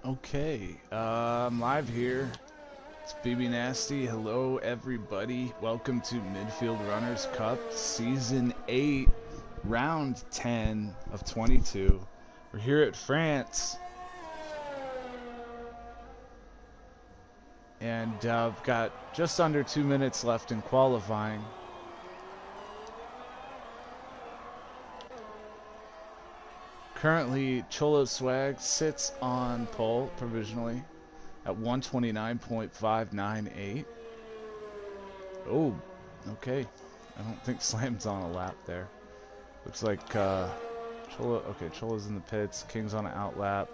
Okay, I'm live here. It's BB Nasty. Hello, everybody. Welcome to Midfield Runners Cup Season 8, Round 10 of 22. We're here at France. And I've got just under 2 minutes left in qualifying. Currently, Cholo Swag sits on pole provisionally at 129.598. Oh, okay. I don't think Slam's on a lap there. Looks like Cholo. Okay, Cholo's in the pits. King's on an out lap.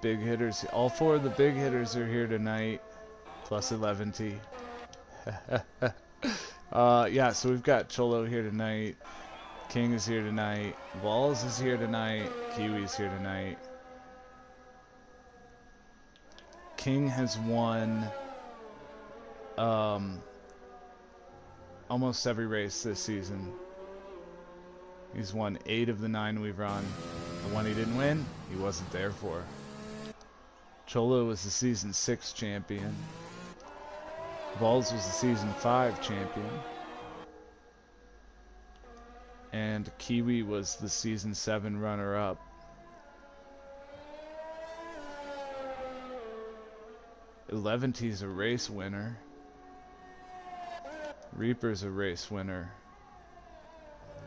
Big hitters. All four of the big hitters are here tonight, plus 11T. Yeah, so we've got Cholo here tonight. King is here tonight. Walls is here tonight. Kiwi's here tonight. King has won almost every race this season. He's won 8 of the 9 we've run. The one he didn't win, he wasn't there for. Cholo was the season 6 champion. Walls was the season 5 champion. And Kiwi was the season 7 runner-up. Eleventy's a race winner. Reaper's a race winner.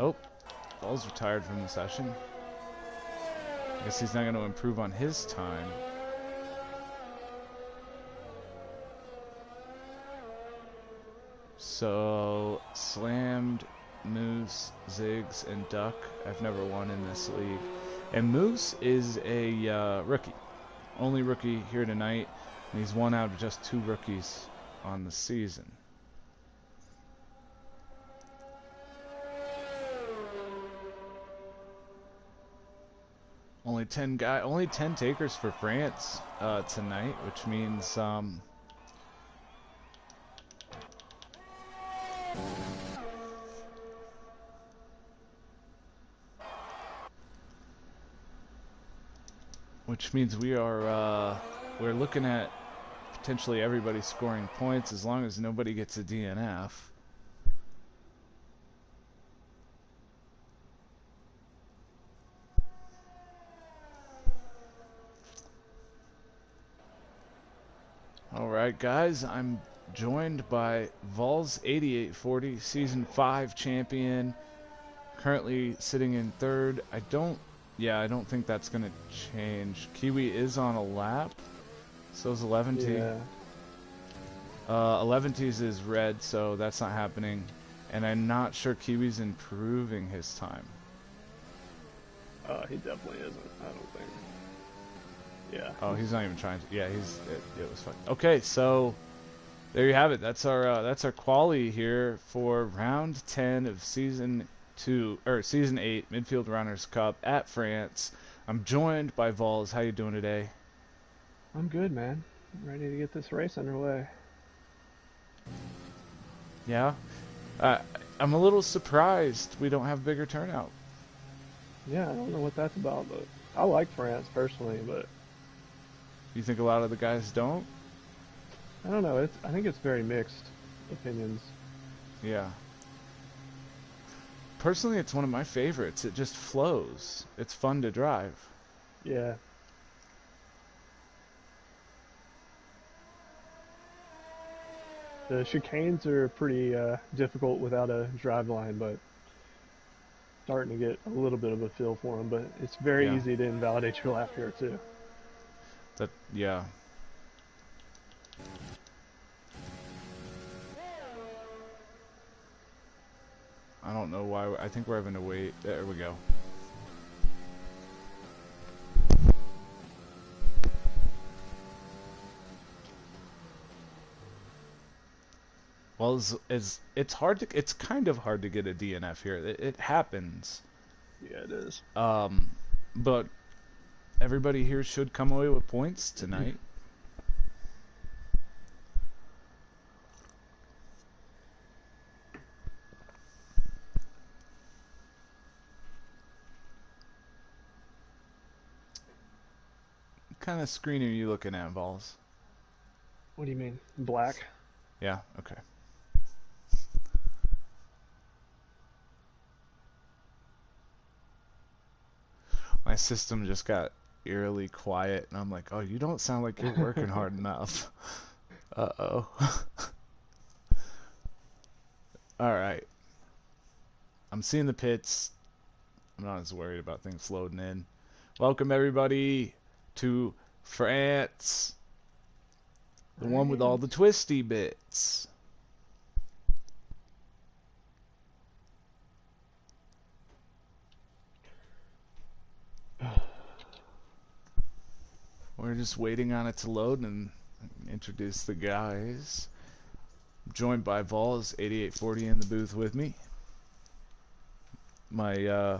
Oh, Ball's retired from the session. I guess he's not going to improve on his time. So, Slammed, Moose, Ziggs, and Duck. I've never won in this league. And Moose is a rookie. Only rookie here tonight. And he's one out of just 2 rookies on the season. Only 10 takers for France tonight, which means we are we're looking at potentially everybody scoring points as long as nobody gets a DNF. Alright guys, I'm joined by Vols 8840, Season 5 champion, currently sitting in 3rd. I don't think that's going to change. Kiwi is on a lap, so is 11T. Yeah. 11T's is red, so that's not happening. And I'm not sure Kiwi's improving his time. He definitely isn't. I don't think. Yeah, Oh, he's not even trying to. Yeah, it was fun. Okay, so there you have it. That's our quali here for round 10 of season 2 or season 8 Midfield Runners Cup at France. I'm joined by Vols. How you doing today? I'm good, man. I'm ready to get this race underway. Yeah. Uh, I'm a little surprised we don't have bigger turnout. Yeah, I don't know what that's about, but I like France personally, but You think a lot of the guys don't? I don't know. I think it's very mixed opinions. Yeah. Personally, it's one of my favorites. It just flows. It's fun to drive. Yeah, the chicanes are pretty difficult without a drive line, but starting to get a little bit of a feel for them. But it's very Yeah. easy to invalidate your lap here too. Yeah. I don't know why. I think we're having to wait. There we go. Well, it's hard to. It's kind of hard to get a DNF here. It happens. Yeah, it is. But everybody here should come away with points tonight. What kind of screen are you looking at, Vols? What do you mean, black? Yeah. Okay. My system just got eerily quiet, and I'm like, oh, you don't sound like you're working hard enough. Uh-oh. All right. I'm seeing the pits. I'm not as worried about things loading in. Welcome, everybody, to France. The one with all the twisty bits. We're just waiting on it to load and introduce the guys. I'm joined by Vols 8840 in the booth with me. My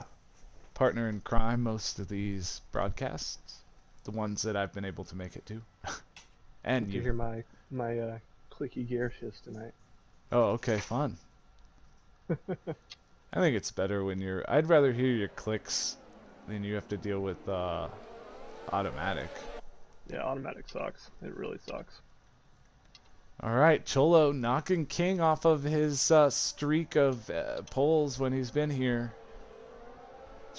partner in crime most of these broadcasts. The ones that I've been able to make it to. And Hope you you. hear my clicky gear shifts tonight. Oh, okay, fun. I think it's better when you're... I'd rather hear your clicks than you have to deal with automatic. Yeah, automatic sucks. It really sucks. All right, Cholo knocking King off of his streak of poles when he's been here.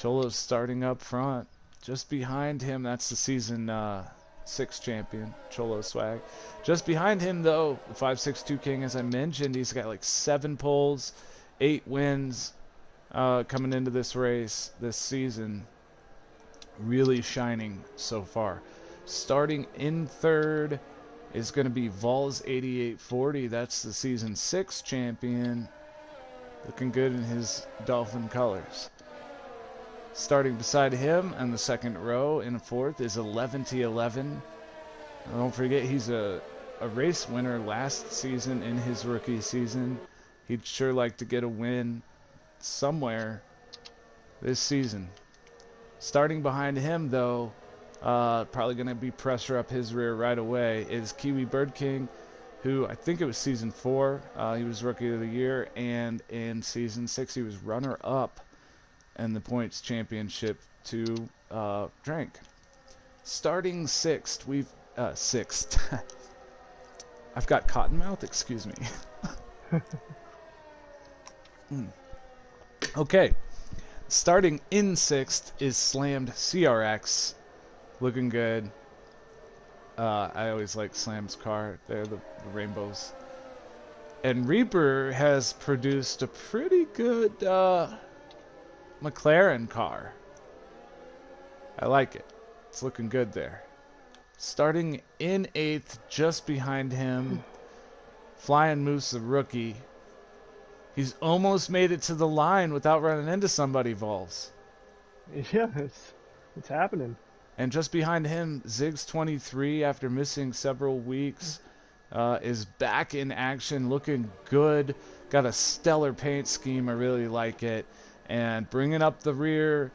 Cholo's starting up front. Just behind him, that's the season 6 champion, Cholo Swag. Just behind him, though, the 562 King, as I mentioned, he's got like 7 poles, 8 wins coming into this race this season. Really shining so far. Starting in third is going to be Vols 8840. That's the season 6 champion. Looking good in his Dolphin colors. Starting beside him in the second row in fourth is 11T11. Don't forget he's a race winner last season in his rookie season. He'd sure like to get a win somewhere this season. Starting behind him, though, probably going to be pressure up his rear right away, is Kiwi Bird King, who I think it was season 4. He was Rookie of the Year, and in season 6 he was runner-up in the points championship to Drank. Starting sixth, sixth. I've got cottonmouth, excuse me. Okay. Starting in sixth is Slammed CRX. Looking good. I always like Slam's car. They're the rainbows. And Reaper has produced a pretty good McLaren car. I like it. It's looking good there. Starting in 8th, just behind him, Flying Moose, the rookie. He's almost made it to the line without running into somebody, Vols. Yeah, it's happening. And just behind him, Ziggs 23, after missing several weeks, is back in action, looking good. Got a stellar paint scheme. I really like it. And bringing up the rear,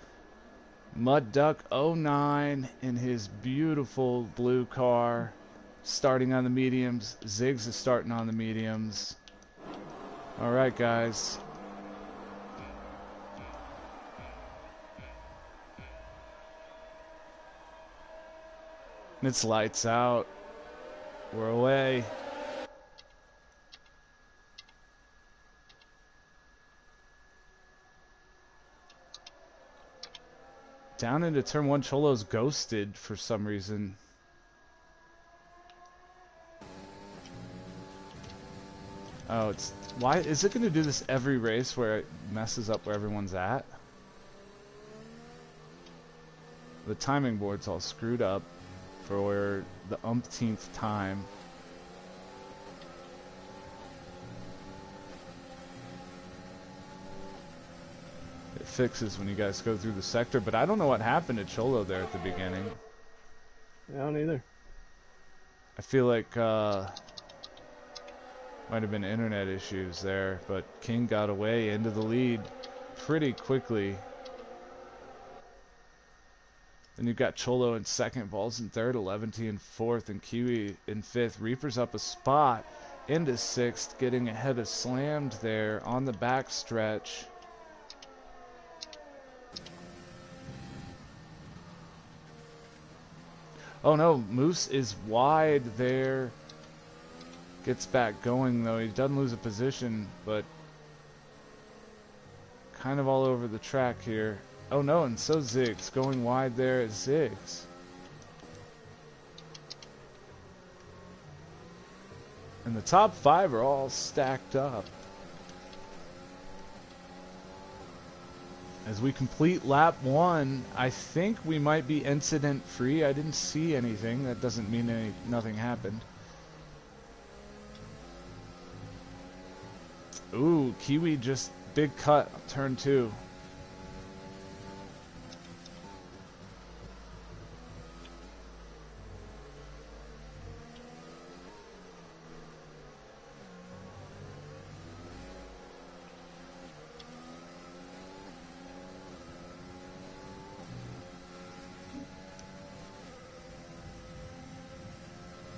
Mud Duck '09 in his beautiful blue car, starting on the mediums. Ziggs is starting on the mediums. All right, guys. It's lights out. We're away. Down into turn one, Cholo's ghosted for some reason. Oh, it's why is it going to do this every race where it messes up where everyone's at? The timing board's all screwed up for the umpteenth time. It fixes when you guys go through the sector, but I don't know what happened to Cholo there at the beginning. I don't either. I feel like might have been internet issues there, but King got away into the lead pretty quickly. Then you've got Cholo in second, Vols in third, 11T in fourth, and Kiwi in fifth. Reaper's up a spot into sixth, getting ahead of Slammed there on the back stretch. Oh no, Moose is wide there. Gets back going though. He doesn't lose a position, but kind of all over the track here. Oh no, and so Ziggs going wide there at Ziggs. And the top five are all stacked up. As we complete lap one, I think we might be incident free. I didn't see anything. That doesn't mean nothing happened. Ooh, Kiwi just big cut turn two.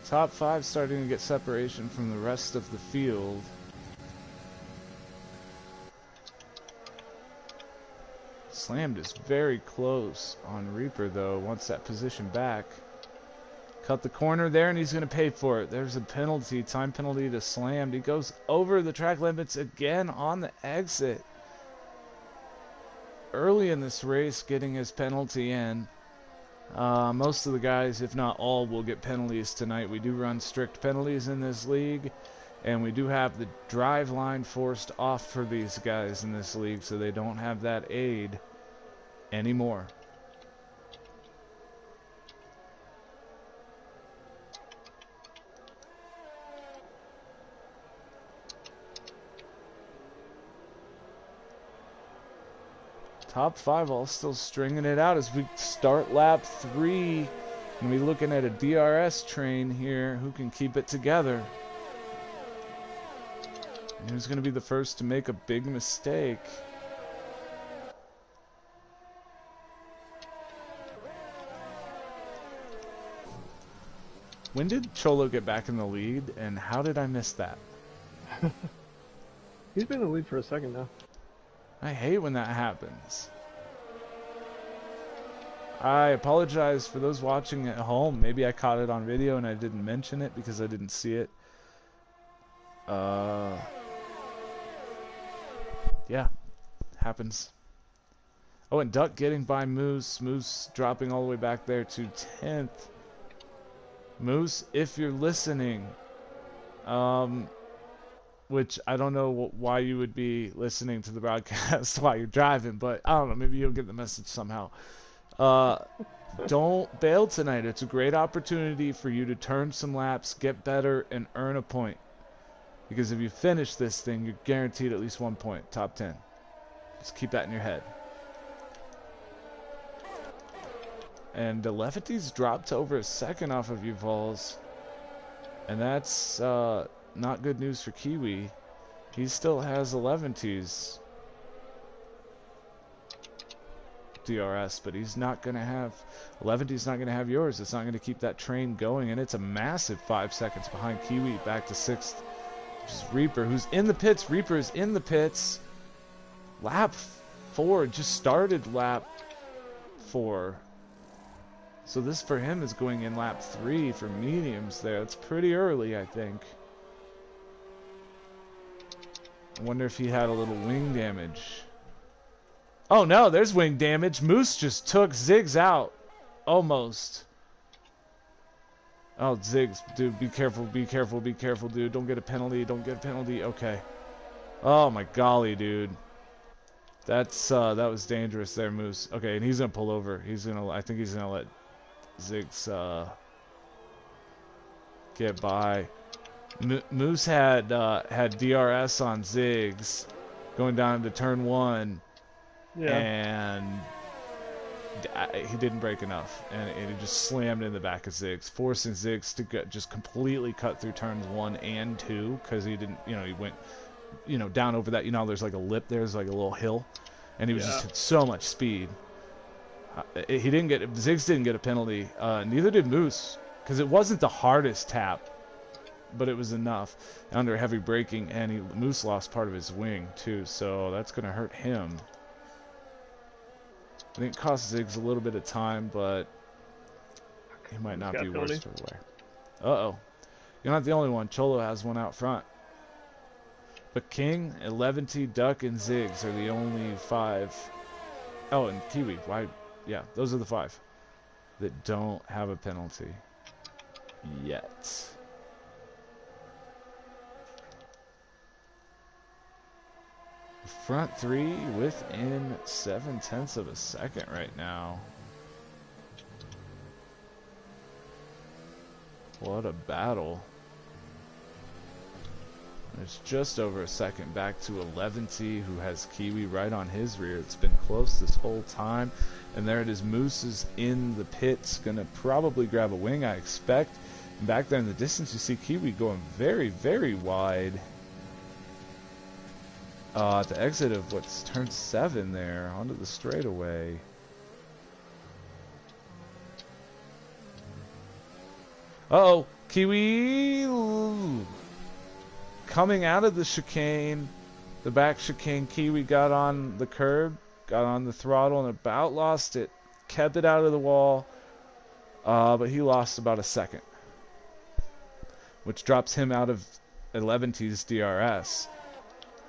Top five starting to get separation from the rest of the field. Slammed is very close on Reaper though, wants that position back. Cut the corner there and he's going to pay for it. There's a penalty, time penalty to Slammed. He goes over the track limits again on the exit. Early in this race getting his penalty in. Most of the guys, if not all, will get penalties tonight. We do run strict penalties in this league, and we do have the drive line forced off for these guys in this league, so they don't have that aid anymore. Top five all still stringing it out as we start lap three. And we're looking at a DRS train here. Who can keep it together? And who's going to be the first to make a big mistake? When did Cholo get back in the lead, and how did I miss that? He's been in the lead for a second now. I hate when that happens. I apologize for those watching at home. Maybe I caught it on video and I didn't mention it because I didn't see it. Yeah, happens. Oh, and Duck getting by Moose. Moose dropping all the way back there to 10th. Moose, if you're listening, which I don't know why you would be listening to the broadcast while you're driving, but I don't know, maybe you'll get the message somehow. Don't bail tonight. It's a great opportunity for you to turn some laps, get better, and earn a point. Because if you finish this thing, you're guaranteed at least 1 point, top 10. Just keep that in your head. And Levity's dropped to over a second off of you, Vols. And that's not good news for Kiwi. He still has 11T's DRS, but he's not going to have 11T's not going to have yours. It's not going to keep that train going, and it's a massive 5 seconds behind Kiwi, back to 6th, which is Reaper, who's in the pits. Reaper is in the pits. Lap 4, just started lap 4. So this for him is going in lap 3 for mediums there. It's pretty early, I think. I wonder if he had a little wing damage. Oh no, there's wing damage. Moose just took Ziggs out. Almost. Oh, Ziggs, dude, be careful, be careful, be careful, dude. Don't get a penalty, don't get a penalty. Okay. Oh my golly, dude. That's that was dangerous there, Moose. Okay, and he's gonna pull over. I think he's gonna let Ziggs get by. Moose had DRS on Ziggs going down into turn 1. Yeah. And he didn't brake enough, and he just slammed in the back of Ziggs, forcing Ziggs to just completely cut through turns 1 and 2, because he didn't, he went, down over that, there's like a lip, there's like a little hill, and he was just at so much speed. Ziggs didn't get a penalty, neither did Moose, because it wasn't the hardest tap, but it was enough under heavy braking, and Moose lost part of his wing too, so that's going to hurt him. I think it cost Ziggs a little bit of time, but he might not be worse for the wear. Uh-oh. You're not the only one. Cholo has one out front. But King, 11T, Duck, and Ziggs are the only 5. Oh, and Kiwi. Why? Yeah, those are the 5 that don't have a penalty yet. Front 3 within 0.7 of a second right now. What a battle. It's just over a second back to 11T, who has Kiwi right on his rear. It's been close this whole time. And there it is. Moose is in the pits. Going to probably grab a wing, I expect. And back there in the distance, you see Kiwi going very, very wide. At the exit of what's turn 7 there, onto the straightaway. Uh-oh, Kiwi coming out of the chicane, the back chicane. Kiwi got on the curb, got on the throttle, and about lost it. Kept it out of the wall, but he lost about a second, which drops him out of 11T's DRS.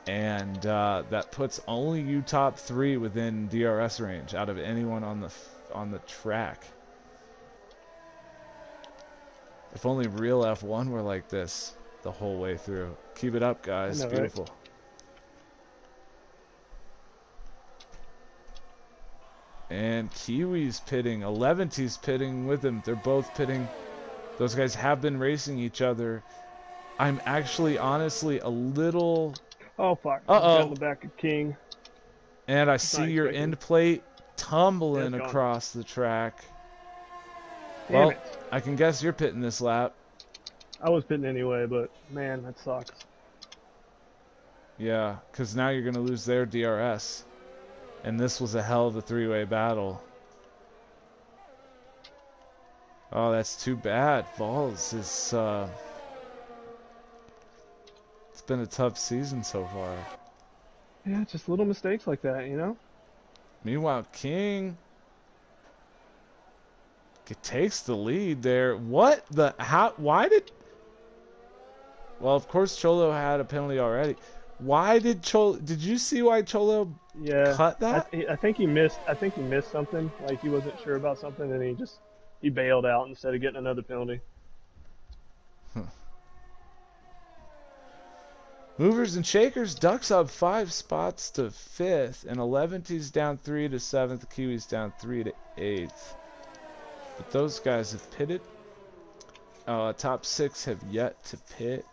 And that puts only you top 3 within DRS range out of anyone on the track. If only real F1 were like this the whole way through. Keep it up, guys. Beautiful. Right? And Kiwi's pitting. 11T's pitting with him. They're both pitting. Those guys have been racing each other. I'm actually, honestly, a little... Oh, fuck. Uh-oh. In the back of King. And I see your end plate tumbling across the track. Well, I can guess you're pitting this lap. I was pitting anyway, but, man, that sucks. Yeah, because now you're going to lose their DRS. And this was a hell of a 3-way battle. Oh, that's too bad. Vols is... It's been a tough season so far. Yeah, just little mistakes like that, Meanwhile, King takes the lead there. What the? How? Why did? Well, of course, Cholo had a penalty already. Why did Cholo? Did you see why Cholo cut that? I think he missed. I think he missed something. Like he wasn't sure about something, and he bailed out instead of getting another penalty. Movers and shakers. Ducks up 5 spots to 5th, and 11T's down 3 to 7th. Kiwi's down 3 to 8th. But those guys have pitted. Top 6 have yet to pit.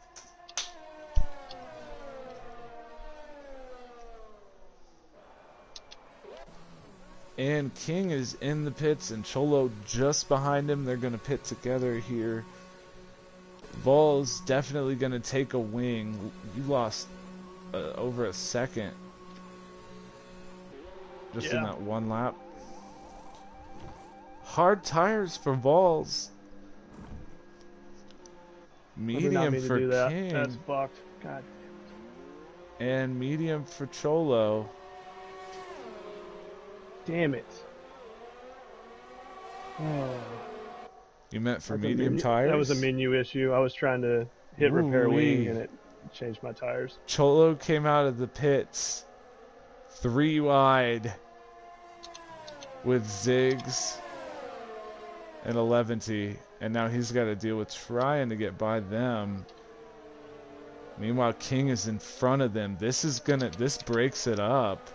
And King is in the pits, and Cholo just behind him. They're going to pit together here. Vols definitely going to take a wing. You lost over a second just in that one lap. Hard tires for Vols. Medium for King. That's fucked. God. And medium for Cholo. Damn it. Oh. You meant for medium tires? That was a menu issue. I was trying to hit repair wing and it changed my tires. Cholo came out of the pits 3 wide with Ziggs and a Leventi, and now he's got to deal with trying to get by them. Meanwhile, King is in front of them. This breaks it up.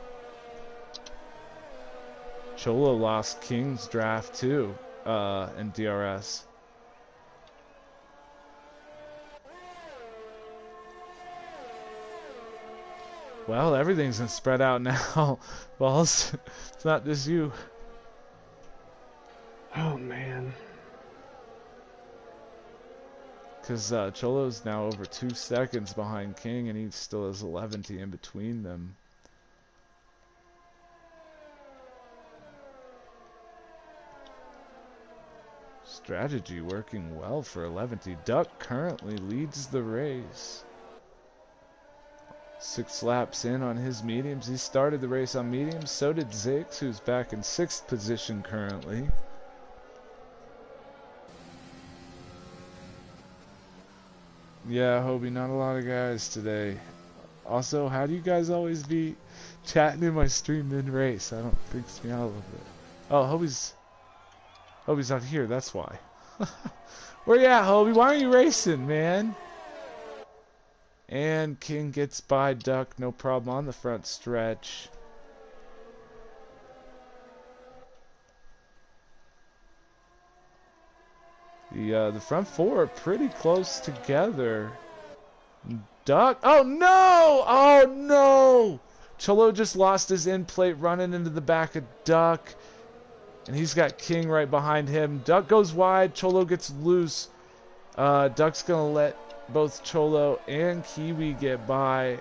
Cholo lost King's draft too, in DRS. Well, everything's gonna spread out now. Balls, it's not just you. Oh man. Because Cholo's now over 2 seconds behind King, and he still has 11 in between them. Strategy working well for 11. Duck currently leads the race. 6 laps in on his mediums. He started the race on mediums. So did Ziggs, who's back in 6th position currently. Yeah, Hobie, not a lot of guys today. Also, how do you guys always be chatting in my stream mid-race? I don't freaks me out a little bit. Oh, Hobie's not here, that's why. Where you at, Hobie? Why are you racing, man? And King gets by Duck, no problem on the front stretch. The front 4 are pretty close together. Duck, oh no! Oh no! Cholo just lost his end plate running into the back of Duck. And he's got King right behind him. Duck goes wide, Cholo gets loose. Duck's gonna let both Cholo and Kiwi get by.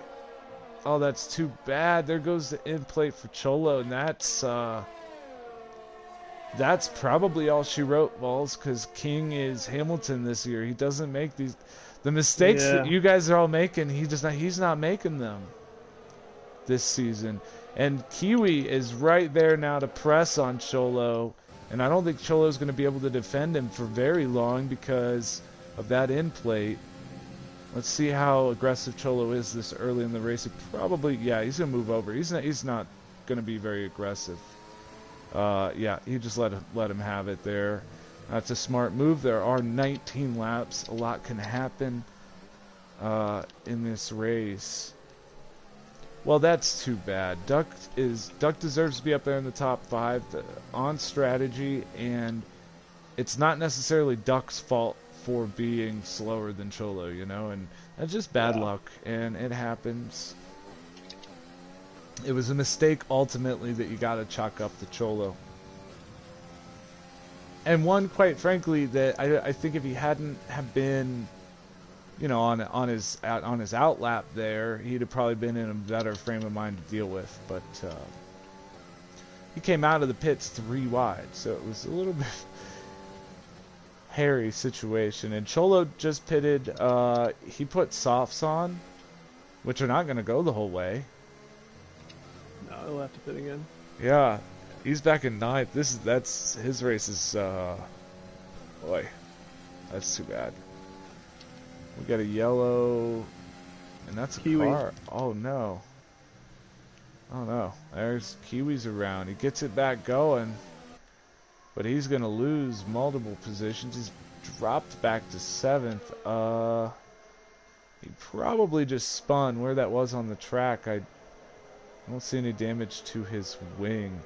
Oh, that's too bad. There goes the end plate for Cholo, and that's probably all she wrote, Balls, because King is Hamilton this year. He doesn't make the mistakes that you guys are all making. He's not making them this season. And Kiwi is right there now to press on Cholo, and I don't think Cholo's going to be able to defend him for very long because of that end plate. Let's see how aggressive Cholo is this early in the race. He probably, yeah, he's going to move over. He's not going to be very aggressive. Yeah, he just let him have it there. That's a smart move. There are 19 laps. A lot can happen in this race. Well, that's too bad. Duck deserves to be up there in the top 5 on strategy, and it's not necessarily Duck's fault for being slower than Cholo, you know, and that's just bad luck, and it happens. It was a mistake ultimately that you got to chalk up to Cholo. And one, quite frankly, that I think if he hadn't have been, you know, on his outlap there, he'd have probably been in a better frame of mind to deal with. But he came out of the pits 3 wide, so it was a little bit hairy situation. And Cholo just pitted. He put softs on, which are not going to go the whole way. No, he'll have to pit again. Yeah, he's back in 9th. That's his race is. Boy, that's too bad. We got a yellow, and that's a Kiwi. car. Oh no. Oh no. There's Kiwi's around. He gets it back going, but he's gonna lose multiple positions. He's dropped back to 7th. He probably just spun where that was on the track. I don't see any damage to his wing.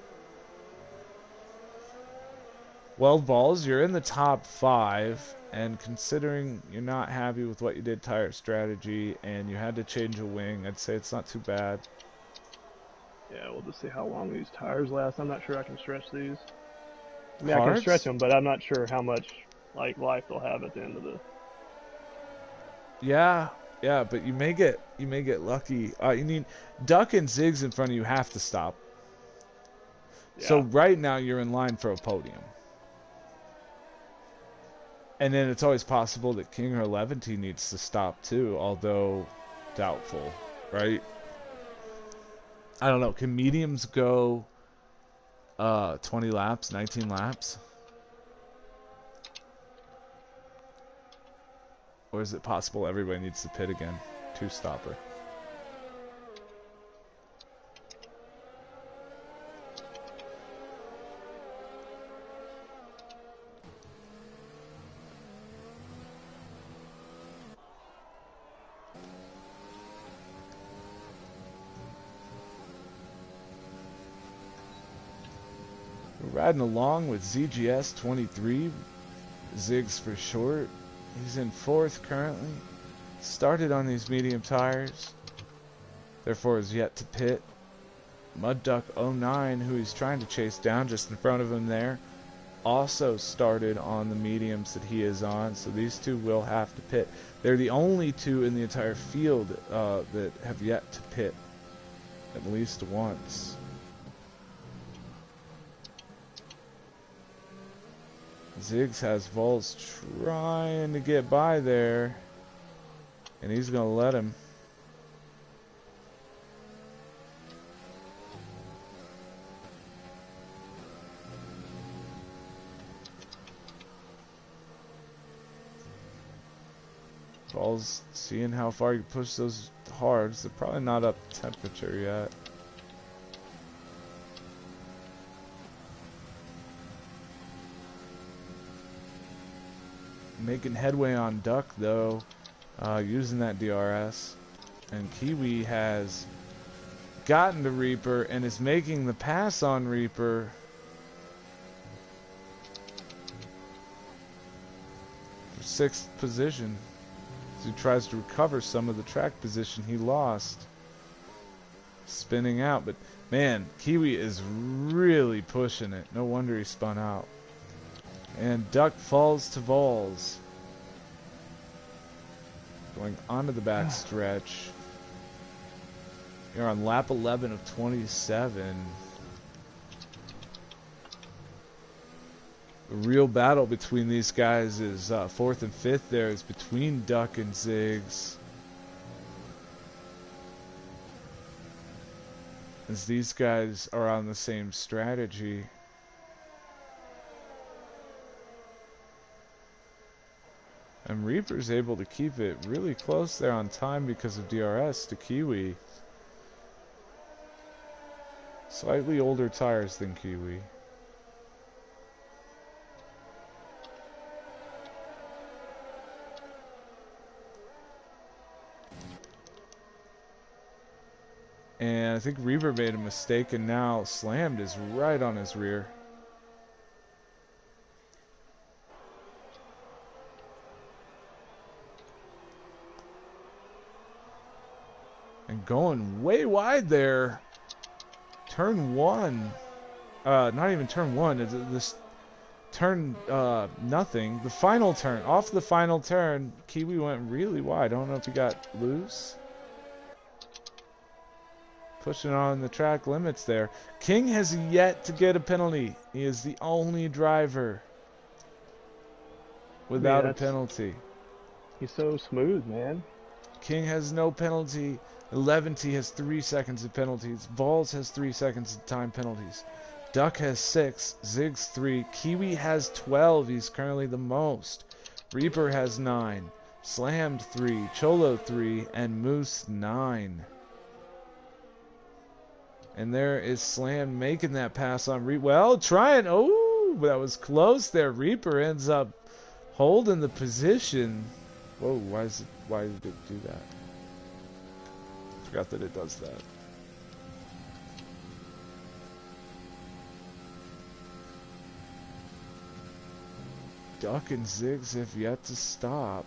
Well, Balls, you're in the top 5, and considering you're not happy with what you did tire strategy and you had to change a wing, I'd say it's not too bad. Yeah, we'll just see how long these tires last. I'm not sure I can stretch these. I mean, I can stretch Hards? them, but I'm not sure how much like life they'll have at the end of the. Yeah, yeah, but you may get lucky. You need Duck and Ziggs in front of you have to stop. So Yeah. right now you're in line for a podium. And then it's always possible that King or Levity needs to stop too, although doubtful, right? I don't know. Can mediums go 20 laps, 19 laps? Or is it possible everybody needs to pit again? Two-stopper. We're riding along with ZGS 23, Ziggs for short. He's in 4th currently. Started on these medium tires, therefore is yet to pit. Mud Duck 09, who he's trying to chase down just in front of him there, also started on the mediums that he is on, so these two will have to pit. They're the only two in the entire field that have yet to pit at least once. Ziggs has Vols trying to get by there, and he's going to let him. Vols seeing how far you push those hards. They're probably not up to temperature yet. Making headway on Duck though, using that DRS, and Kiwi has gotten to Reaper and is making the pass on Reaper. For 6th position, as he tries to recover some of the track position he lost. Spinning out, but man, Kiwi is really pushing it. No wonder he spun out. And Duck falls to Vols. Going onto the back stretch. You're on lap 11 of 27. The real battle between these guys is 4th and 5th there is between Duck and Ziggs. As these guys are on the same strategy. And Reaper's able to keep it really close there on time because of DRS to Kiwi. Slightly older tires than Kiwi. And I think Reaper made a mistake and now Slammed is right on his rear. And going way wide there. Turn 1. Not even turn 1. It's this turn nothing. The final turn. Off the final turn, Kiwi went really wide. I don't know if he got loose. Pushing on the track limits there. King has yet to get a penalty. He is the only driver without a penalty. He's so smooth, man. King has no penalty. Levity has 3 seconds of penalties. Vols has 3 seconds of time penalties. Duck has 6. Ziggs 3. Kiwi has 12. He's currently the most. Reaper has 9. Slammed 3. Cholo 3. And Moose 9. And there is Slam making that pass on Reaper. Well, trying. Oh, that was close there. Reaper ends up holding the position. Whoa, why did it do that? Forgot that it does that. Duck and Ziggs have yet to stop.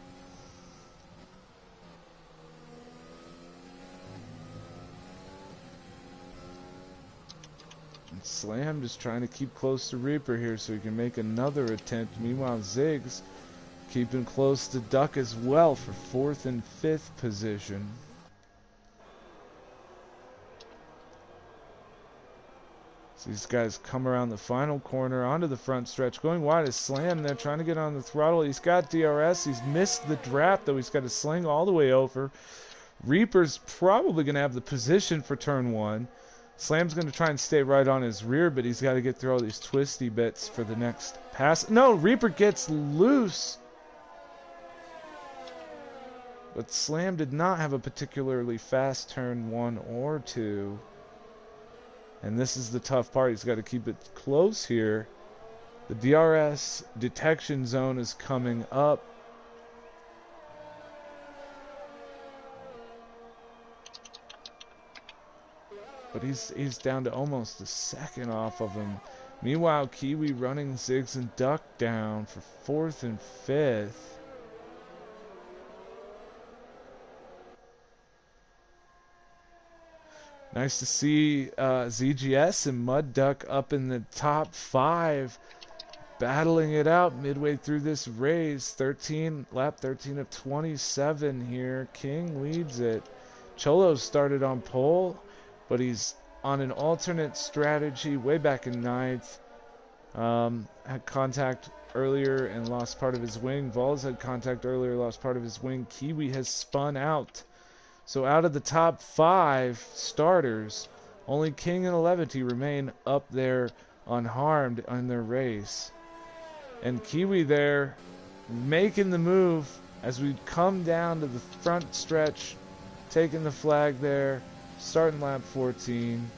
Slam just trying to keep close to Reaper here so he can make another attempt. Meanwhile, Ziggs keeping close to Duck as well for 4th and 5th position. So these guys come around the final corner onto the front stretch. Going wide is Slam there, trying to get on the throttle. He's got DRS. He's missed the draft, though. He's got to sling all the way over. Reaper's probably going to have the position for turn 1. Slam's going to try and stay right on his rear, but he's got to get through all these twisty bits for the next pass. No, Reaper gets loose. But Slam did not have a particularly fast turn 1 or 2. And this is the tough part. He's got to keep it close here. The DRS detection zone is coming up. But he's down to almost a second off of him. Meanwhile, Kiwi running Ziggs and Duck down for 4th and 5th. Nice to see ZGS and Mud Duck up in the top 5, battling it out midway through this race. Lap 13 of 27 here. King leads it. Cholo started on pole, but he's on an alternate strategy way back in 9th. Had contact earlier and lost part of his wing. Vols had contact earlier, lost part of his wing. Kiwi has spun out. So out of the top 5 starters, only King and Levity remain up there unharmed in their race. And Kiwi there making the move as we come down to the front stretch, taking the flag there, starting lap 14.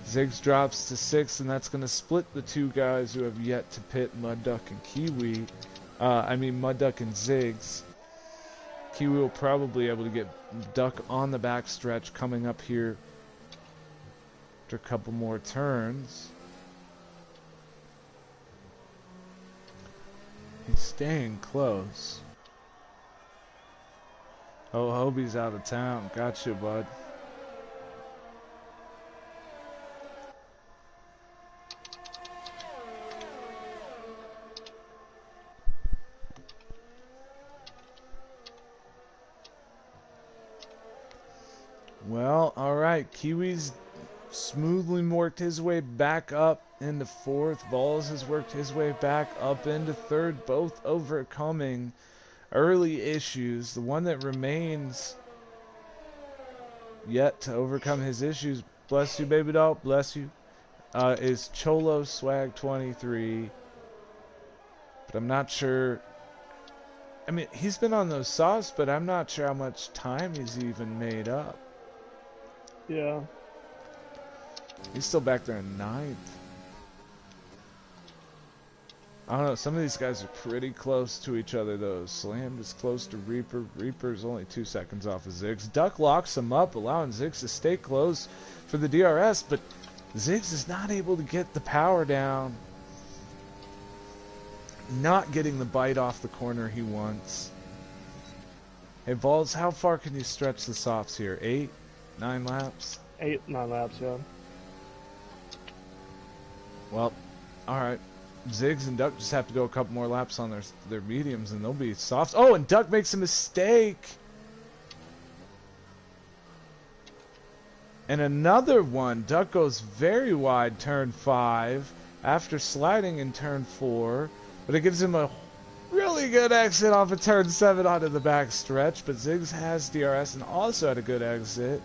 Ziggs drops to 6th, and that's going to split the 2 guys who have yet to pit, Mud Duck and Kiwi. Mud Duck and Ziggs. Kiwi will probably be able to get Duck on the back stretch coming up here after a couple more turns. He's staying close. Oh, Hobie's out of town. Gotcha, bud. Well, alright, Kiwi's smoothly worked his way back up into 4th. Vols has worked his way back up into 3rd, both overcoming early issues. The one that remains yet to overcome his issues, bless you, baby doll, bless you, is Cholo Swag 23. But I'm not sure. I mean, he's been on those softs, but I'm not sure how much time he's even made up. Yeah. He's still back there in 9th. I don't know. Some of these guys are pretty close to each other, though. Slam is close to Reaper. Reaper's only 2 seconds off of Ziggs. Duck locks him up, allowing Ziggs to stay close for the DRS, but Ziggs is not able to get the power down. Not getting the bite off the corner he wants. Hey, Vols, how far can you stretch the softs here? 8? 9 laps? 9 laps, yeah. Well, alright. Ziggs and Duck just have to go a couple more laps on their mediums and they'll be softs. Oh, and Duck makes a mistake! And another one. Duck goes very wide turn 5 after sliding in turn 4. But it gives him a really good exit off of turn 7 onto the back stretch. But Ziggs has DRS and also had a good exit.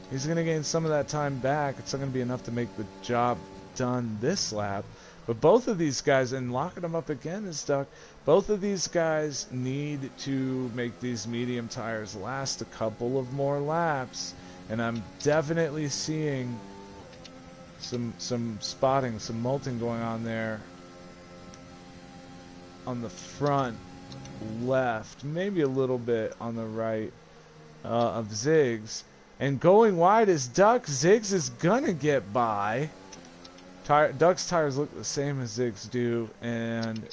He's going to gain some of that time back. It's not going to be enough to make the job done this lap. But both of these guys, and locking them up again is Duck, both of these guys need to make these medium tires last a couple of more laps. And I'm definitely seeing some spotting, some molting going on there on the front left, maybe a little bit on the right of Ziggs. And going wide is Duck. Ziggs is gonna get by. Duck's tires look the same as Ziggs do, and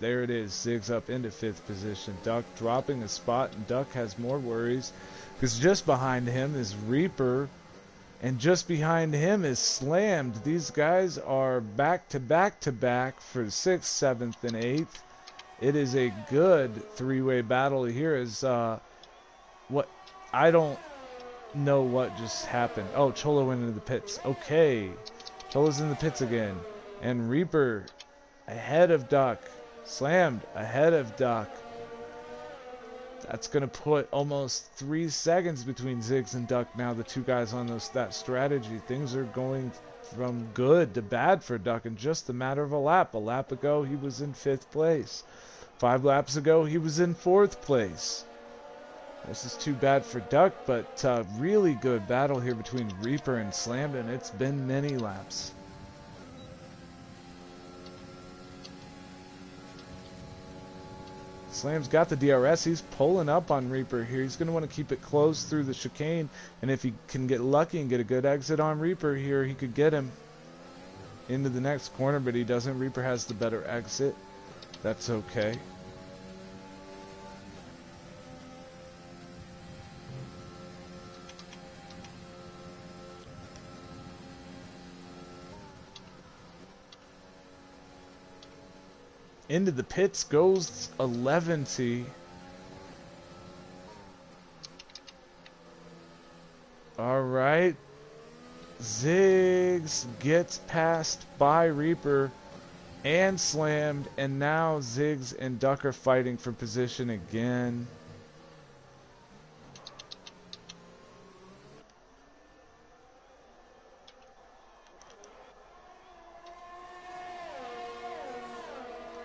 there it is. Ziggs up into 5th position. Duck dropping a spot, and Duck has more worries because just behind him is Reaper, And just behind him is Slammed. These guys are back to back to back for 6th, 7th, and 8th. It is a good three-way battle here. What I don't know what just happened. Oh, Cholo went into the pits. Okay. Cholo's in the pits again. And Reaper ahead of Duck. Slammed ahead of Duck. That's going to put almost 3 seconds between Ziggs and Duck now, the two guys on that strategy. Things are going from good to bad for Duck in just a matter of a lap. A lap ago, he was in 5th place. 5 laps ago, he was in 4th place. This is too bad for Duck, but really good battle here between Reaper and Slammed, and it's been many laps. Slam's got the DRS. He's pulling up on Reaper here. He's going to want to keep it close through the chicane. And if he can get lucky and get a good exit on Reaper here, he could get him into the next corner, but he doesn't. Reaper has the better exit. That's okay. Into the pits goes 11T. All right. Ziggs gets passed by Reaper and Slammed, and now Ziggs and Duck are fighting for position again.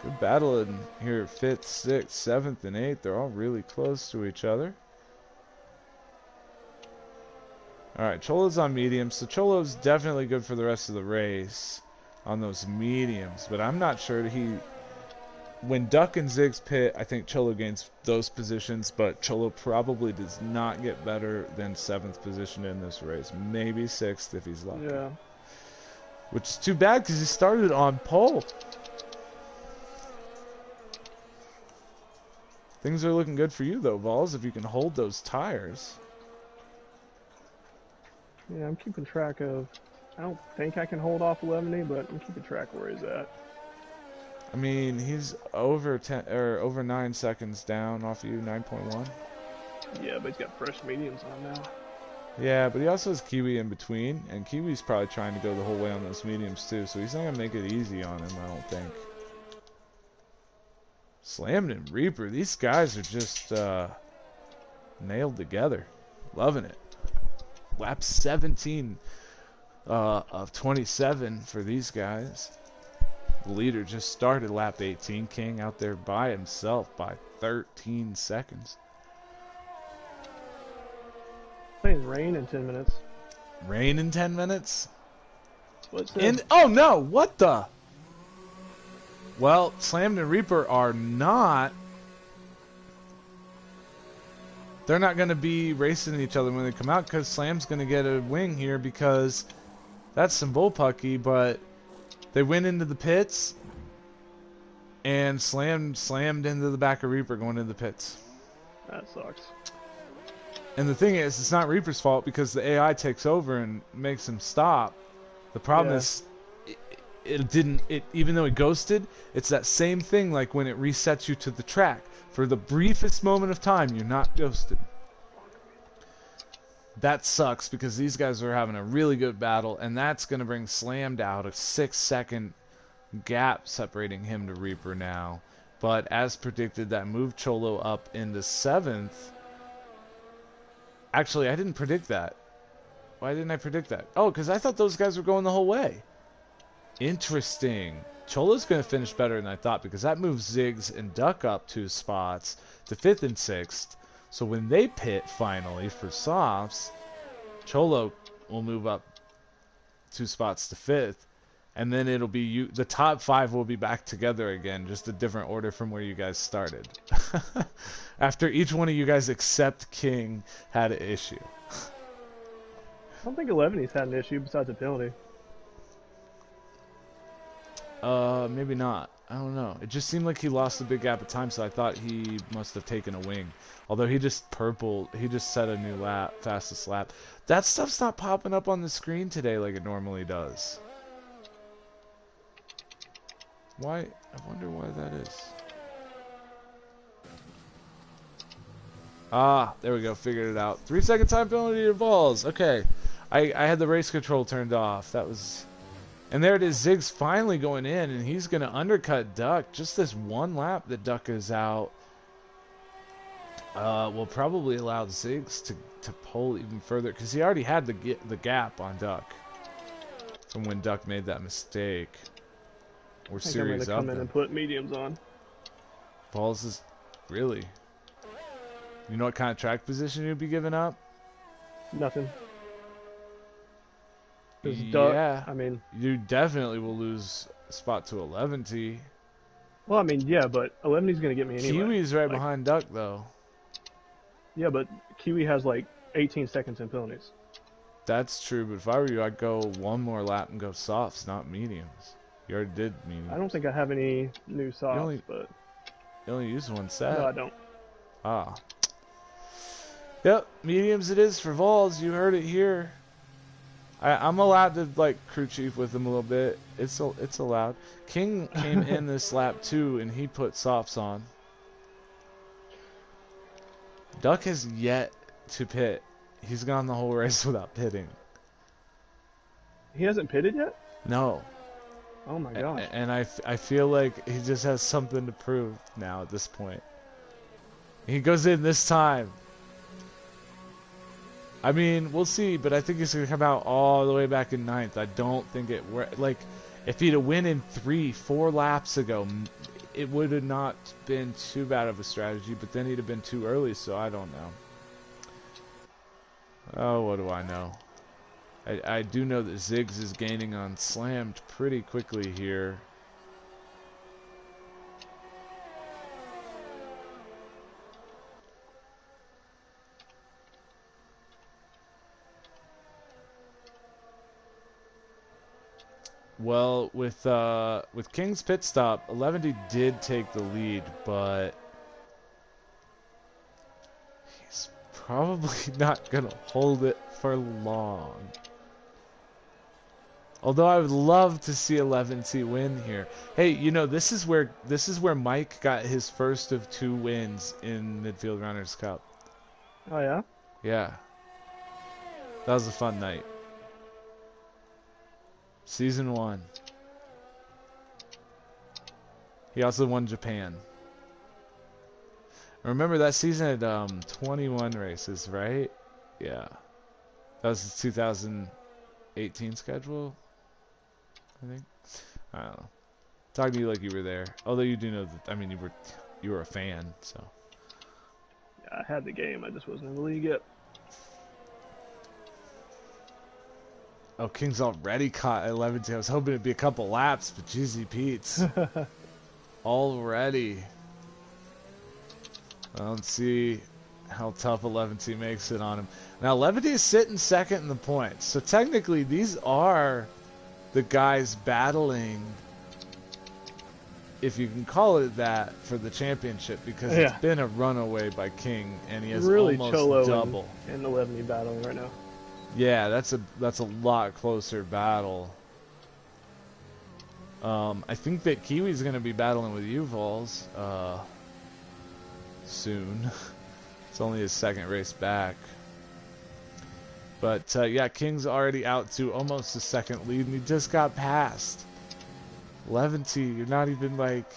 Good battle in here, 5th, 6th, 7th, and 8th. They're all really close to each other. Alright, Cholo's on mediums, so Cholo's definitely good for the rest of the race on those mediums, but I'm not sure when Duck and Ziggs pit, I think Cholo gains those positions, but Cholo probably does not get better than 7th position in this race. Maybe 6th if he's lucky. Yeah. Which is too bad because he started on pole. Things are looking good for you, though, Vols, if you can hold those tires. Yeah, I'm keeping track of... I don't think I can hold off 11E, but I'm keeping track where he's at. I mean, he's over 10 or over 9 seconds down off you, 9.1. Yeah, but he's got fresh mediums on now. Yeah, but he also has Kiwi in between, and Kiwi's probably trying to go the whole way on those mediums, too, so he's not going to make it easy on him, I don't think. Slammed and Reaper, these guys are just nailed together. Loving it. Lap 17 of 27 for these guys. The leader just started lap 18. King out there by himself by 13 seconds. Playing rain in 10 minutes. Rain in 10 minutes? What's that? Oh no, what the? Well, Slammed and Reaper are not. They're not going to be racing each other when they come out because Slam's going to get a wing here because that's some bullpucky, but they went into the pits and slammed into the back of Reaper going into the pits. That sucks. And the thing is, it's not Reaper's fault because the AI takes over and makes him stop. The problem is even though it ghosted, it's that same thing like when it resets you to the track. For the briefest moment of time, you're not ghosted. That sucks because these guys are having a really good battle, and that's going to bring Slammed out a 6-second gap separating him to Reaper now. But as predicted, that moved Cholo up into 7th. Actually, I didn't predict that. Why didn't I predict that? Oh, because I thought those guys were going the whole way. Interesting. Cholo's going to finish better than I thought because that moves Ziggs and Duck up 2 spots to 5th and 6th. So when they pit finally for softs, Cholo will move up 2 spots to 5th. And then it'll be the top 5 will be back together again, just a different order from where you guys started. After each one of you guys except King had an issue. I don't think 11's had an issue besides a penalty. Maybe not. I don't know. It just seemed like he lost a big gap of time, so I thought he must have taken a wing. Although he just set a new lap, fastest lap. That stuff's not popping up on the screen today like it normally does. Why? I wonder why that is. Ah, there we go. Figured it out. 3-second time penalty to balls. Okay. I had the race control turned off. That was... And there it is. Zig's finally going in, and he's going to undercut Duck. Just this one lap that Duck is out will probably allow Ziggs to pull even further, because he already had the gap on Duck from when Duck made that mistake. Or I think series I'm of gonna come in them. and put mediums on. Balls is... Really? You know what kind of track position you'd be giving up? Nothing. Because Yeah. Duck, I mean... You definitely will lose a spot to 11T. Well, I mean, yeah, but 11T's gonna get me anyway. Kiwi's right Like, behind Duck, though. yeah, but Kiwi has like 18 seconds in penalties. That's true, but if I were you, I'd go one more lap and go softs, not mediums. You already did mediums. I don't think I have any new softs, but... You only used one set. No, I don't. Ah. Yep, mediums it is for Vols. You heard it here. I'm allowed to like crew chief with him a little bit. It's allowed. King came in this lap too, and he put softs on. Duck has yet to pit. He's gone the whole race without pitting. He hasn't pitted yet? No. Oh my gosh. And I feel like he just has something to prove now at this point. He goes in this time. I mean, we'll see, but I think he's going to come out all the way back in 9th. I don't think it... Like, if he'd have win in 3-4 laps ago, it would have not been too bad of a strategy, but then he'd have been too early, so I don't know. Oh, what do I know? I do know that Ziggs is gaining on Slammed pretty quickly here. Well, with King's pit stop, 11D did take the lead, but he's probably not gonna hold it for long. Although I would love to see 11T win here. Hey, you know, this is where Mike got his first of 2 wins in Midfield Runners Cup. Oh yeah? Yeah. That was a fun night. Season 1. He also won Japan. Remember that season had 21 races, right? Yeah. That was the 2018 schedule, I think. I don't know. Talking to you like you were there. Although you do know that, I mean, you were a fan, so. Yeah, I had the game, I just wasn't in the league yet. Oh, King's already caught at 11. I was hoping it'd be a couple laps, but Jeezy Pete's already. Let's see how tough 11T makes it on him. Now, 11T is sitting second in the points. So technically, these are the guys battling, if you can call it that, for the championship, because it's been a runaway by King, and he has really almost Cholo double. and 11E battling right now. Yeah, that's a lot closer battle. I think that Kiwi's going to be battling with you, Vols, soon. It's only his second race back. But, yeah, King's already out to almost a second lead, and he just got passed. 11T, you're not even, like...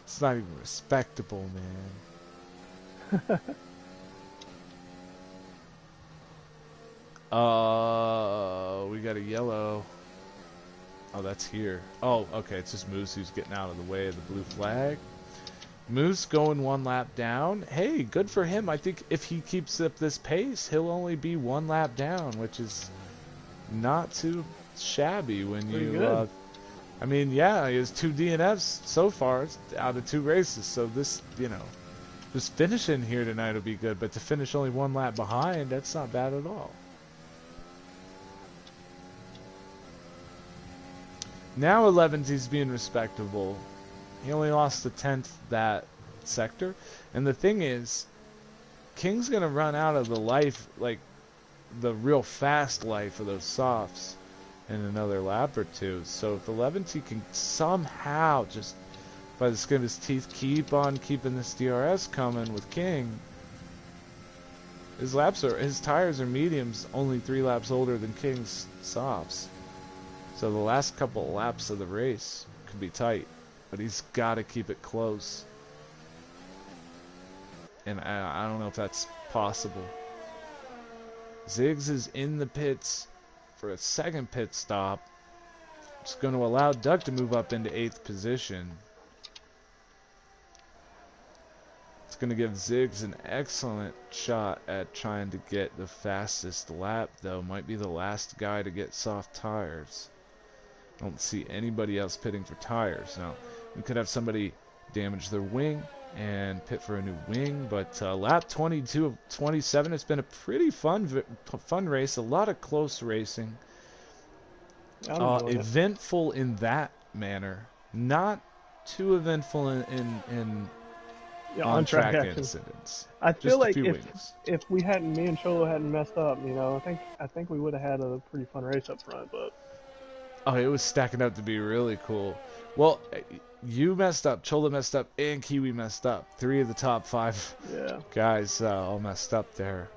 It's not even respectable, man. We got a yellow. Oh, that's here. Oh, okay, it's just Moose who's getting out of the way of the blue flag. Moose going 1 lap down. Hey, good for him. I think if he keeps up this pace, he'll only be 1 lap down, which is not too shabby when you... I mean, yeah, he has 2 DNFs so far out of 2 races, so this, you know, just finishing here tonight will be good, but to finish only 1 lap behind, that's not bad at all. Now 11's being respectable. He only lost a tenth that sector. And the thing is, King's going to run out of the life, like the real fast life of those softs in another lap or two. So if 11T can somehow just by the skin of his teeth keep on keeping this DRS coming with King, his tires are mediums, only 3 laps older than King's softs. So the last couple laps of the race could be tight, but he's got to keep it close. And I don't know if that's possible. Ziggs is in the pits for a second pit stop. It's going to allow Duck to move up into 8th position. It's going to give Ziggs an excellent shot at trying to get the fastest lap, though. Might be the last guy to get soft tires. I don't see anybody else pitting for tires. Now, we could have somebody damage their wing and pit for a new wing, but lap 22 of 27, it's been a pretty fun race. A lot of close racing. Eventful in that manner. Not too eventful in on-track incidents. I feel like if me and Cholo hadn't messed up, you know, I think we would have had a pretty fun race up front, but oh, it was stacking up to be really cool. Well, you messed up, Cholo messed up, and Kiwi messed up. 3 of the top 5 guys all messed up there.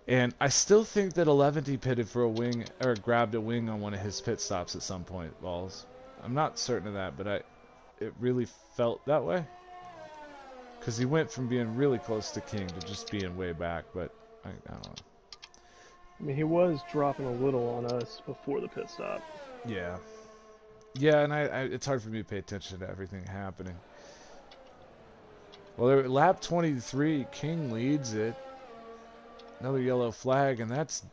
And I still think that 11T pitted for a wing, or grabbed a wing on one of his pit stops at some point, Balls. I'm not certain of that, but it really felt that way. Because he went from being really close to King to just being way back, but I don't know. I mean, he was dropping a little on us before the pit stop. Yeah. Yeah, and it's hard for me to pay attention to everything happening. Well, lap 23, King leads it. Another yellow flag, and that's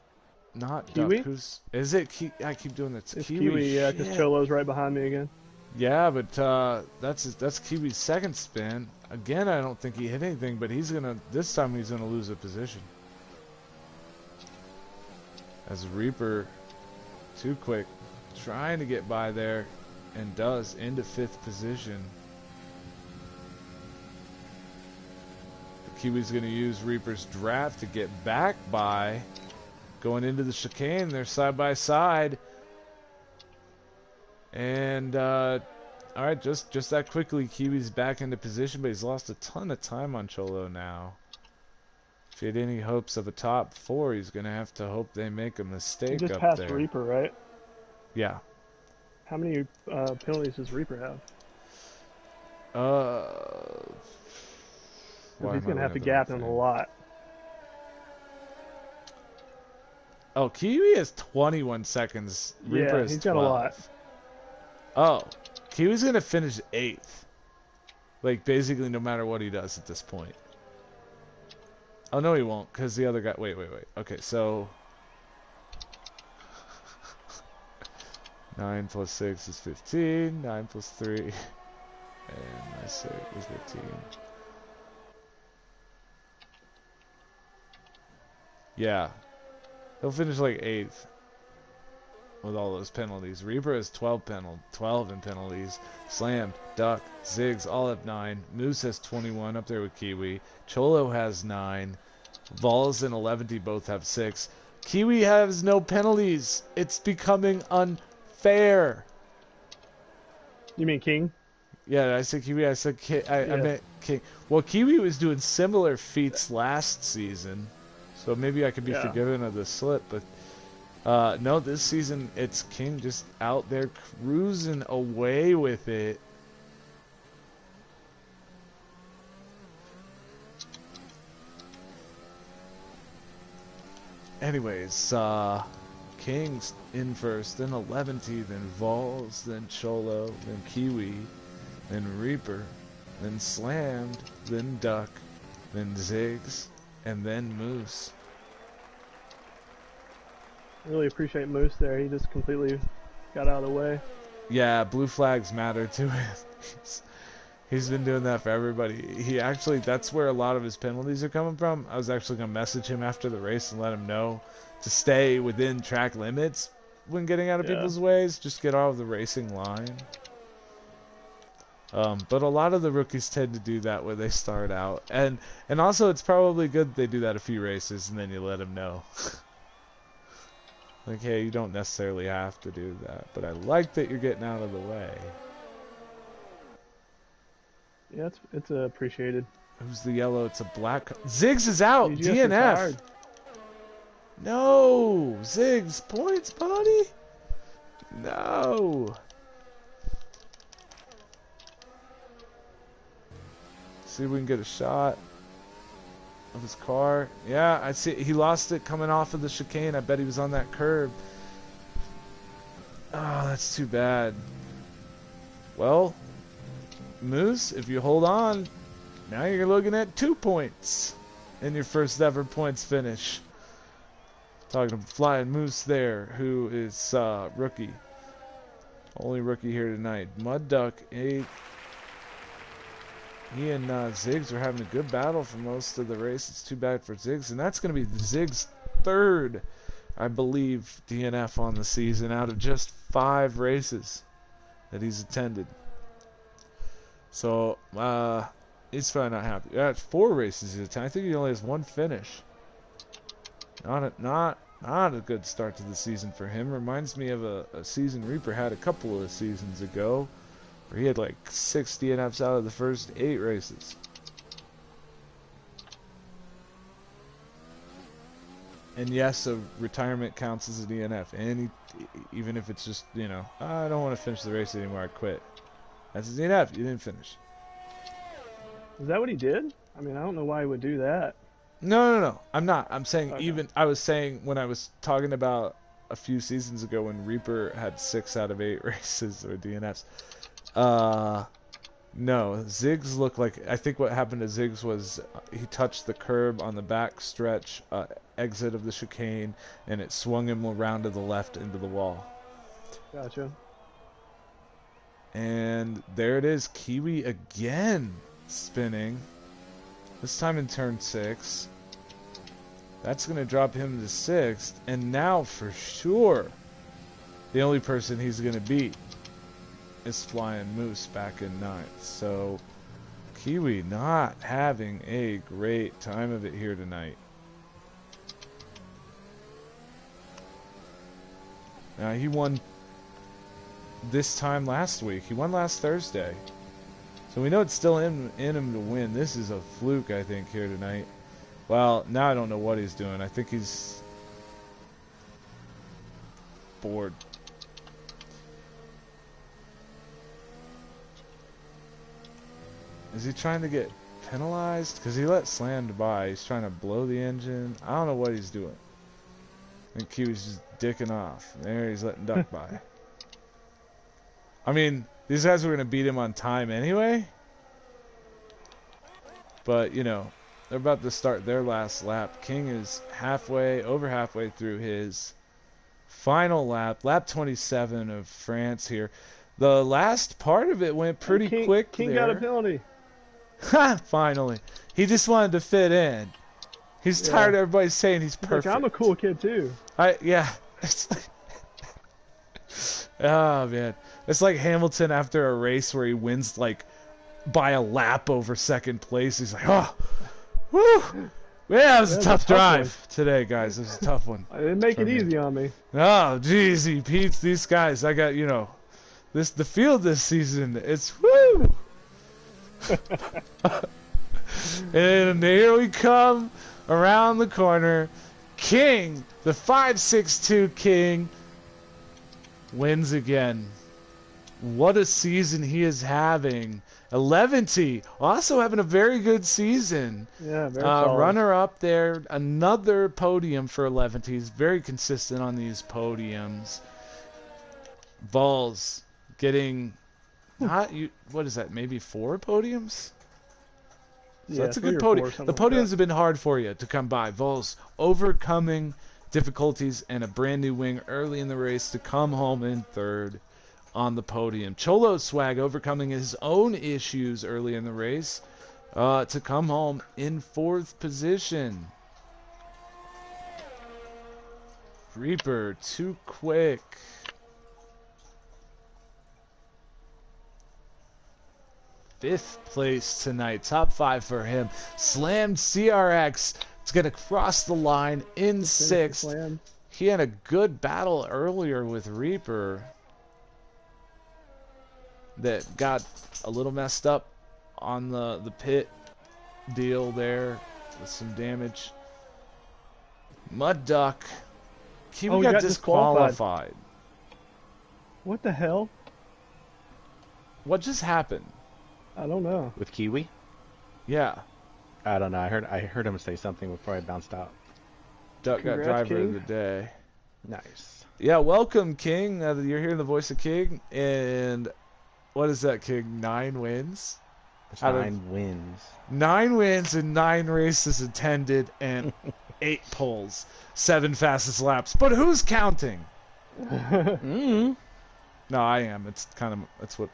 not Kiwi? Duck. Is it? I keep doing that. It's Kiwi, yeah, because Cholo's right behind me again. Yeah, but that's Kiwi's second spin. Again, I don't think he hit anything, but this time he's gonna lose a position. As Reaper, too quick, trying to get by there, and does into 5th position. The Kiwi's gonna use Reaper's draft to get back by, going into the chicane. They're side by side. And all right, just that quickly, Kiwi's back into position, but he's lost a ton of time on Cholo now. If he had any hopes of a top 4, he's gonna have to hope they make a mistake up there. He just passed Reaper, right? Yeah. How many penalties does Reaper have? He's gonna have to gap him a lot. Oh, Kiwi has 21 seconds. Reaper has 12. He's got a lot. Oh, Kiwi's gonna finish 8th. Like basically no matter what he does at this point. Oh no, he won't, because the other guy. Wait. Okay, so 9 plus 6 is 15. 9 plus 3, and my 6 is 15. Yeah, he'll finish like 8th. With all those penalties. Reaper has 12 in penalties. Slammed, Duck, Ziggs all have 9. Moose has 21 up there with Kiwi. Cholo has 9. Vols and 11D both have 6. Kiwi has no penalties. It's becoming unfair. You mean King? Yeah, I said Kiwi. I said I meant King. Well, Kiwi was doing similar feats last season, so maybe I could be forgiven of the slip, but no, this season it's King just out there cruising away with it. Anyways, King's in first, then 11T, then Vols, then Cholo, then Kiwi, then Reaper, then Slammed, then Duck, then Ziggs, and then Moose. I really appreciate Moose there. He just completely got out of the way. Yeah, blue flags matter to him. He's been doing that for everybody. He actually, that's where a lot of his penalties are coming from. I was actually going to message him after the race and let him know to stay within track limits when getting out of Yeah. people's ways. Just get out of the racing line. But a lot of the rookies tend to do that when they start out. And also it's probably good they do that a few races and then you let them know. Like, hey, you don't necessarily have to do that. But I like that you're getting out of the way. Yeah, it's appreciated. Who's the yellow? It's a black. Ziggs is out. He just DNF. retired. No. Ziggs. Points, buddy. No. See if we can get a shot of his car. Yeah, I see. He lost it coming off of the chicane. I bet he was on that curb. Oh, that's too bad. Well, Moose, if you hold on, now you're looking at 2 points in your first ever points finish. Talking to Flying Moose there, who is rookie. Only rookie here tonight. Mud Duck 8. He and Ziggs are having a good battle for most of the race. It's too bad for Ziggs. And that's going to be Ziggs' third, I believe, DNF on the season out of just 5 races that he's attended. So, he's probably not happy. Yeah, it's 4 races he's attended. I think he only has 1 finish. Not a good start to the season for him. Reminds me of a season Reaper had a couple of seasons ago, where he had like 6 DNFs out of the first 8 races. And yes, a retirement counts as a DNF. And even if it's just, you know, I don't want to finish the race anymore, I quit. That's a DNF. You didn't finish. Is that what he did? I mean, I don't know why he would do that. No. I'm not. I'm saying Okay. I was saying when I was talking about a few seasons ago when Reaper had 6 out of 8 races or DNFs. No, Ziggs looked like, I think what happened to Ziggs was he touched the curb on the back stretch exit of the chicane, and it swung him around to the left into the wall. Gotcha. And there it is, Kiwi again spinning. This time in turn 6. That's going to drop him to 6th, and now for sure the only person he's going to beat is Flying Moose back in 9th. So Kiwi not having a great time of it here tonight. Now he won this time last week. He won last Thursday. So we know it's still in him to win. This is a fluke, I think, here tonight. Well, now I don't know what he's doing. I think he's bored. Is he trying to get penalized? Because he let Slammed by. He's trying to blow the engine. I don't know what he's doing. I think Kiwi's just dicking off. There he's letting Duck by. I mean, these guys were going to beat him on time anyway. But, you know, they're about to start their last lap. King is over halfway through his final lap. Lap 27 of France here. The last part of it went pretty quick King there. got a penalty. Ha! Finally. He just wanted to fit in. He's tired of everybody saying he's perfect. Like, I'm a cool kid too. Yeah. Oh, man. It's like Hamilton after a race where he wins, like, by a lap over second place. He's like, oh, woo! Yeah, it was a tough drive today, guys. It was a tough one. They didn't make it easy on me. Oh, geez, he beats these guys. I got, you know, the field this season. It's woo! And here we come around the corner. King, the 5.62 King, wins again. What a season he is having. 11T also having a very good season. Yeah, very solid. Runner up there. Another podium for 11T. He's very consistent on these podiums. Vols getting what is that? Maybe 4 podiums? So yeah, that's a good podium. The podiums have been hard for you to come by. Vols overcoming difficulties and a brand new wing early in the race to come home in 3rd on the podium. Cholo Swag overcoming his own issues early in the race to come home in 4th position. Reaper, too quick. Fifth place tonight. Top 5 for him. Slammed CRX. It's going to cross the line in sixth. Slam. He had a good battle earlier with Reaper that got a little messed up on the pit deal there with some damage. Mud Duck. Kiwi got disqualified. What the hell? What just happened? I don't know. With Kiwi? Yeah. I don't know. I heard him say something before I bounced out. Duck got Congrats, driver King. of the day. Nice. Yeah, welcome, King. You're hearing the voice of King. And what is that, King? 9 wins? It's 9 wins. 9 wins and 9 races attended and 8 poles. 7 fastest laps. But who's counting? Mm. No, I am. It's kind of that's what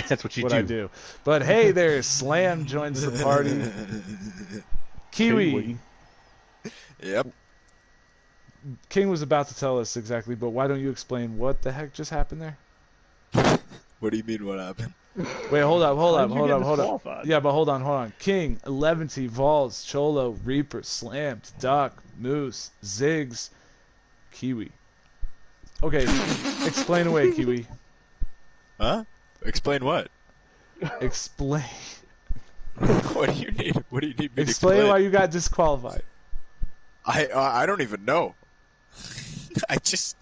That's what you what do. I do. But hey, there, Slam joins the party. Kiwi. Yep. King was about to tell us exactly, but why don't you explain what the heck just happened there? What do you mean what happened? Wait, hold up. How did you get disqualified? Yeah, but hold on. King, 11T, Vols, Cholo, Reaper, Slammed, Duck, Moose, Ziggs, Kiwi. Okay, explain away, Kiwi. Huh? Explain what? Explain. What do you need? What do you need me to Explain why you got disqualified. I don't even know. I just.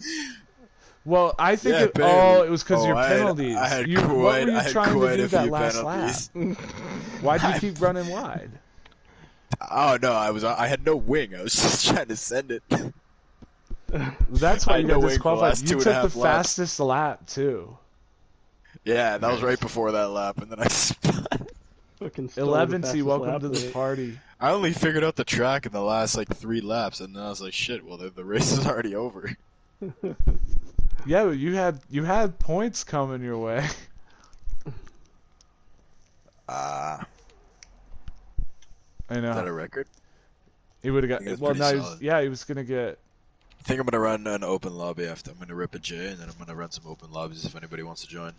Well, I think Yeah, it was because your penalties. I had what quite, were you I had trying quite to do a that few last penalties. lap? Why'd you keep running wide? Oh no, I had no wing. I was just trying to send it. That's why I you had got no wing for the disqualified. last You 2.5 took the laps. fastest lap too. Yeah, that was right before that lap, and then I spun. Fucking stole the 11T, fastest welcome lap to the rate. party. I only figured out the track in the last like 3 laps, and then I was like, shit. Well, the race is already over. Yeah, but you had points coming your way. Ah, I is that a know. record? He would I have think got. it's Well, pretty no, solid. he was gonna get. I think I'm gonna run an open lobby after. I'm gonna rip a J, and then I'm gonna run some open lobbies if anybody wants to join.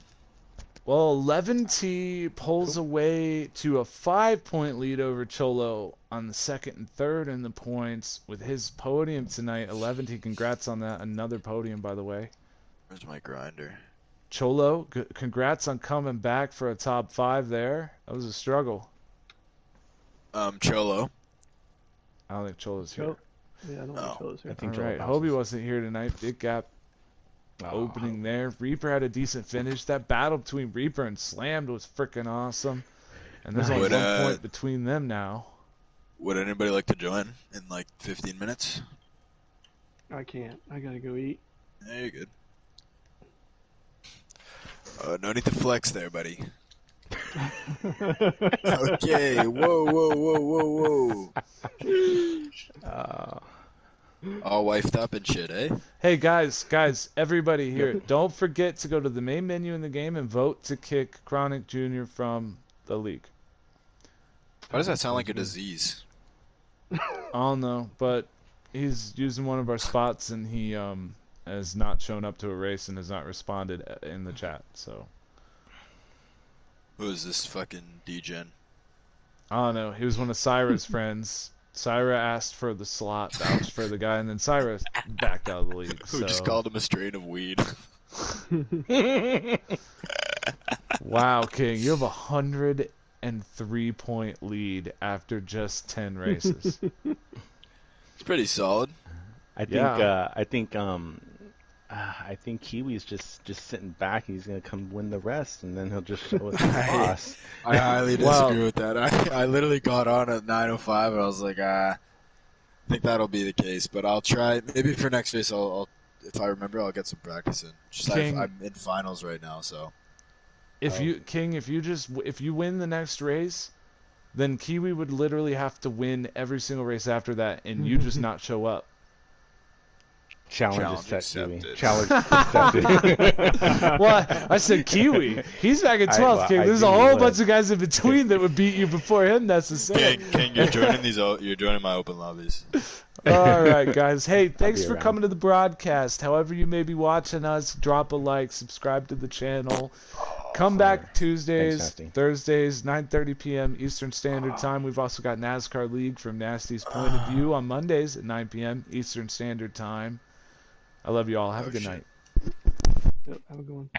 Well, 11T pulls away to a 5-point lead over Cholo on the second and third in the points with his podium tonight. 11T, congrats on that. Another podium, by the way. Where's my grinder? Cholo, congrats on coming back for a top 5 there. That was a struggle. Cholo. I don't think Cholo's here. Nope. Yeah, I don't Oh. think Cholo's here. I think All Joel right, bounces. Hobie wasn't here tonight. Big gap opening there. Reaper had a decent finish. That battle between Reaper and Slammed was freaking awesome. And there's only Would, 1 point between them now. Would anybody like to join in like 15 minutes? I can't. I gotta go eat. Yeah, you're good. No need to flex there, buddy. Okay, whoa. All wifed up and shit, eh? Hey guys, everybody here, don't forget to go to the main menu in the game and vote to kick Chronic Jr. from the league. Why does that sound like a disease? I don't know, but he's using one of our spots and he has not shown up to a race and has not responded in the chat, so Who is this fucking degen? I don't know. He was one of Syra's friends. Syra asked for the slot, vouched for the guy, and then Syra backed out of the league. Who So. just called him a strain of weed? Wow, King, you have 103-point lead after just 10 races. It's pretty solid. I think Yeah. I think Kiwi's just sitting back. He's gonna come win the rest, and then he'll just show us the boss. I highly Well- disagree with that. I literally got on at 9:05 and I was like, I think that'll be the case. But I'll try. Maybe for next race, I'll if I remember, I'll get some practice in. Just King- I'm in finals right now, so. If you win the next race, then Kiwi would literally have to win every single race after that, and you just not show up. Challenge accepted. Kiwi. accepted. Challenge accepted. Well, I said Kiwi. He's back in 12th, King. There's a whole bunch of guys in between that would beat you before him necessarily. King, you're joining you're joining my open lobbies. All right, guys. Hey, thanks for coming to the broadcast. However you may be watching us, drop a like, subscribe to the channel. Come back Tuesdays, Thursdays, 9:30 p.m. Eastern Standard Time. We've also got NASCAR League from Nasty's Point of View on Mondays at 9 p.m. Eastern Standard Time. I love you all. Have a good night. Yep, have a good one.